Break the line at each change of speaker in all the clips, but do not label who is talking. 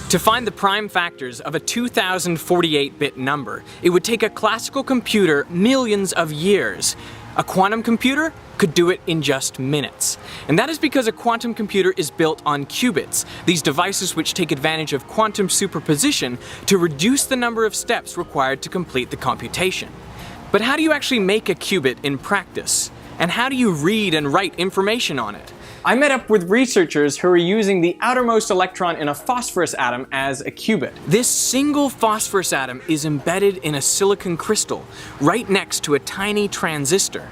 To find the prime factors of a 2048-bit number, it would take a classical computer millions of years. A quantum computer could do it in just minutes. And that is because a quantum computer is built on qubits, these devices which take advantage of quantum superposition to reduce the number of steps required to complete the computation. But how do you actually make a qubit in practice? And how do you read and write information on it? I met up with researchers who are using the outermost electron in a phosphorus atom as a qubit. This single phosphorus atom is embedded in a silicon crystal, right next to a tiny transistor.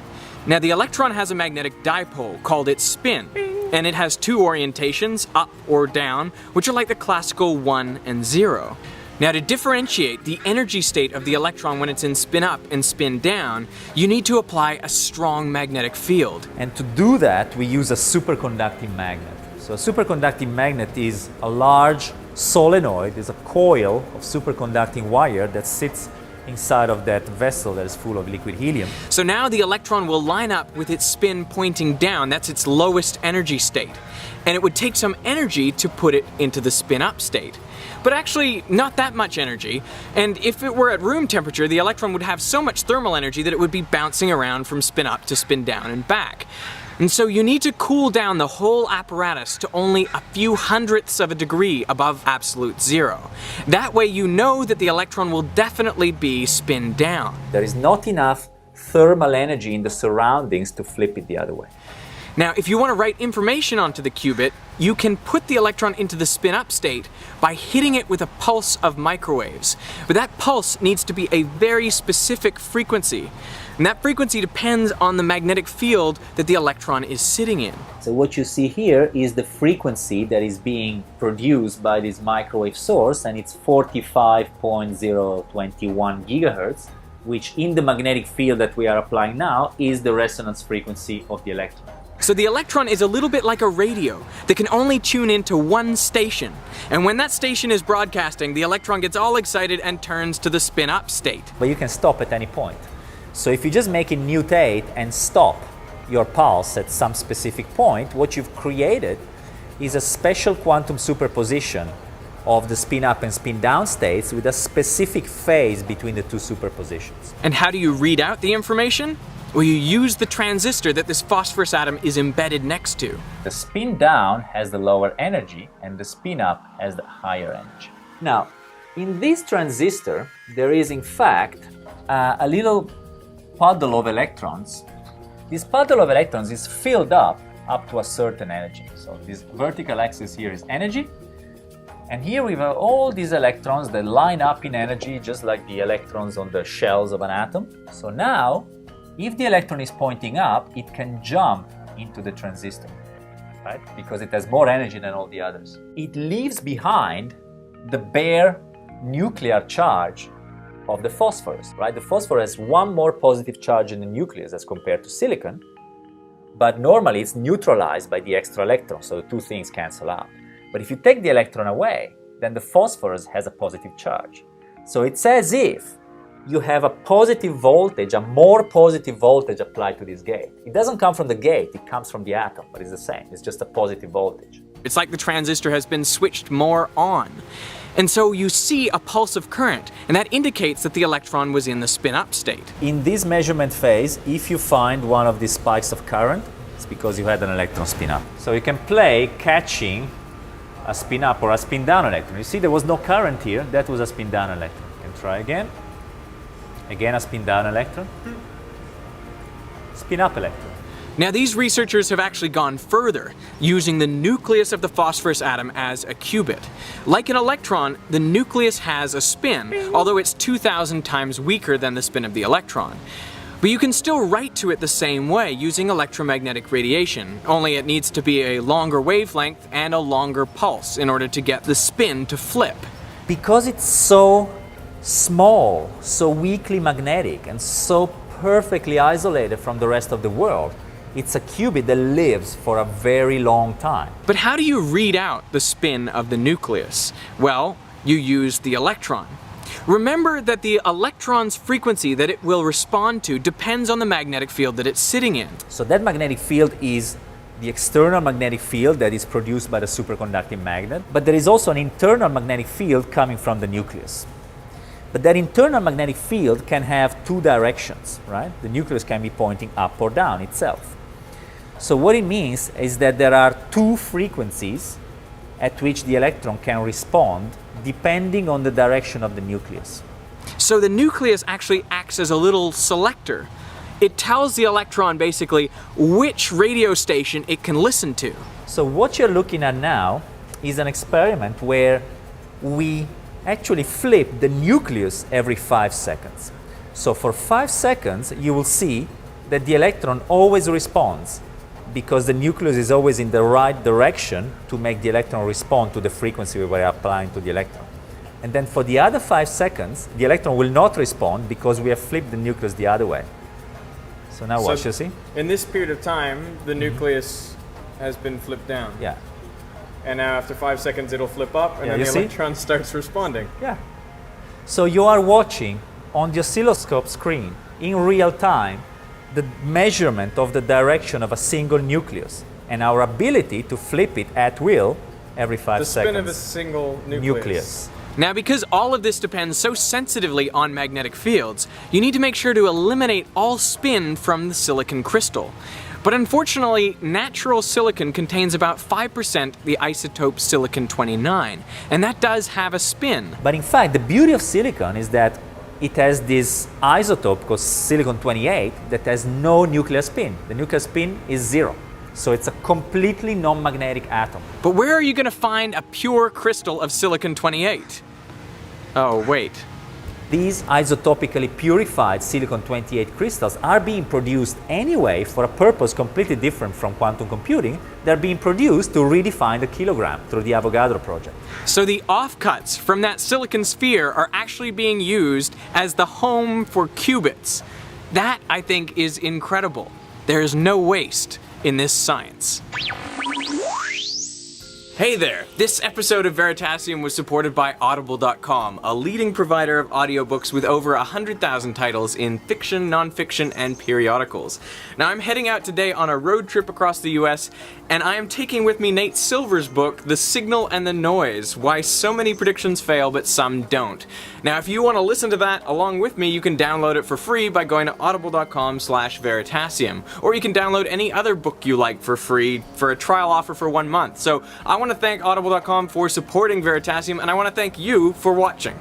Now the electron has a magnetic dipole called its spin, and it has two orientations, up or down, which are like the classical 1 and 0. Now to differentiate the energy state of the electron when it's in spin up and spin down, you need to apply a strong magnetic field.
And to do that, we use a superconducting magnet. So a superconducting magnet is a large solenoid, is a coil of superconducting wire that sits inside of that vessel that is full of liquid helium.
So now the electron will line up with its spin pointing down, that's its lowest energy state. And it would take some energy to put it into the spin up state. But actually, not that much energy, and if it were at room temperature, the electron would have so much thermal energy that it would be bouncing around from spin up to spin down and back. And so you need to cool down the whole apparatus to only a few hundredths of a degree above absolute zero. That way you know that the electron will definitely be spin down.
There is not enough thermal energy in the surroundings to flip it the other way.
Now, if you want to write information onto the qubit, you can put the electron into the spin-up state by hitting it with a pulse of microwaves. But that pulse needs to be a very specific frequency. And that frequency depends on the magnetic field that the electron is sitting in.
So what you see here is the frequency that is being produced by this microwave source, and it's 45.021 gigahertz, which in the magnetic field that we are applying now is the resonance frequency of the electron.
So the electron is a little bit like a radio that can only tune into one station. And when that station is broadcasting, the electron gets all excited and turns to the spin-up state.
But you can stop at any point. So if you just make it mutate and stop your pulse at some specific point, what you've created is a special quantum superposition of the spin-up and spin-down states with a specific phase between the two superpositions.
And how do you read out the information? Well, you use the transistor that this phosphorus atom is embedded next to.
The spin down has the lower energy and the spin up has the higher energy. Now, in this transistor, there is in fact a little puddle of electrons. This puddle of electrons is filled up to a certain energy. So this vertical axis here is energy. And here we have all these electrons that line up in energy just like the electrons on the shells of an atom. So now, if the electron is pointing up, it can jump into the transistor, right? Because it has more energy than all the others. It leaves behind the bare nuclear charge of the phosphorus, right? The phosphorus has one more positive charge in the nucleus as compared to silicon, but normally it's neutralized by the extra electron, so the two things cancel out. But if you take the electron away, then the phosphorus has a positive charge. So it's as if you have a positive voltage, a more positive voltage applied to this gate. It doesn't come from the gate, it comes from the atom, but it's the same. It's just a positive voltage.
It's like the transistor has been switched more on. And so you see a pulse of current, and that indicates that the electron was in the spin-up state.
In this measurement phase, if you find one of these spikes of current, it's because you had an electron spin up. So you can play catching a spin up or a spin down electron. You see there was no current here, that was a spin down electron. You can try again. Again a spin down electron, spin up electron.
Now these researchers have actually gone further, using the nucleus of the phosphorus atom as a qubit. Like an electron, the nucleus has a spin, although it's 2,000 times weaker than the spin of the electron. But you can still write to it the same way using electromagnetic radiation, only it needs to be a longer wavelength and a longer pulse in order to get the spin to flip.
Because it's so small, so weakly magnetic, and so perfectly isolated from the rest of the world, it's a qubit that lives for a very long time.
But how do you read out the spin of the nucleus? Well, you use the electron. Remember that the electron's frequency that it will respond to depends on the magnetic field that it's sitting in.
So that magnetic field is the external magnetic field that is produced by the superconducting magnet, but there is also an internal magnetic field coming from the nucleus. But that internal magnetic field can have two directions, right? The nucleus can be pointing up or down itself. So what it means is that there are two frequencies at which the electron can respond depending on the direction of the nucleus.
So the nucleus actually acts as a little selector. It tells the electron basically which radio station it can listen to.
So what you're looking at now is an experiment where we actually flip the nucleus every 5 seconds. So for 5 seconds you will see that the electron always responds because the nucleus is always in the right direction to make the electron respond to the frequency we were applying to the electron. And then for the other 5 seconds, the electron will not respond because we have flipped the nucleus the other way. So now watch, you see?
In this period of time, the nucleus has been flipped down.
Yeah.
And now after 5 seconds it'll flip up and
Yeah,
then
you
the
see?
electron starts responding.
Yeah. So you are watching on the oscilloscope screen in real time the measurement of the direction of a single nucleus and our ability to flip it at will every 5 seconds.
The spin of a single nucleus. Now, because all of this depends so sensitively on magnetic fields, you need to make sure to eliminate all spin from the silicon crystal. But unfortunately, natural silicon contains about 5% the isotope silicon-29, and that does have a spin.
But in fact, the beauty of silicon is that it has this isotope called silicon-28 that has no nuclear spin. The nuclear spin is 0. So it's a completely non-magnetic atom.
But where are you going to find a pure crystal of silicon-28? Oh, wait.
These isotopically purified silicon-28 crystals are being produced anyway for a purpose completely different from quantum computing. They're being produced to redefine the kilogram through the Avogadro project.
So the offcuts from that silicon sphere are actually being used as the home for qubits. That, I think, is incredible. There is no waste in this science. Hey there! This episode of Veritasium was supported by Audible.com, a leading provider of audiobooks with over 100,000 titles in fiction, nonfiction, and periodicals. Now I'm heading out today on a road trip across the US, and I am taking with me Nate Silver's book, The Signal and the Noise, Why So Many Predictions Fail But Some Don't. Now if you want to listen to that along with me, you can download it for free by going to audible.com/Veritasium, or you can download any other book you like for free for a trial offer for 1 month. So I want to thank Audible.com for supporting Veritasium, and I want to thank you for watching.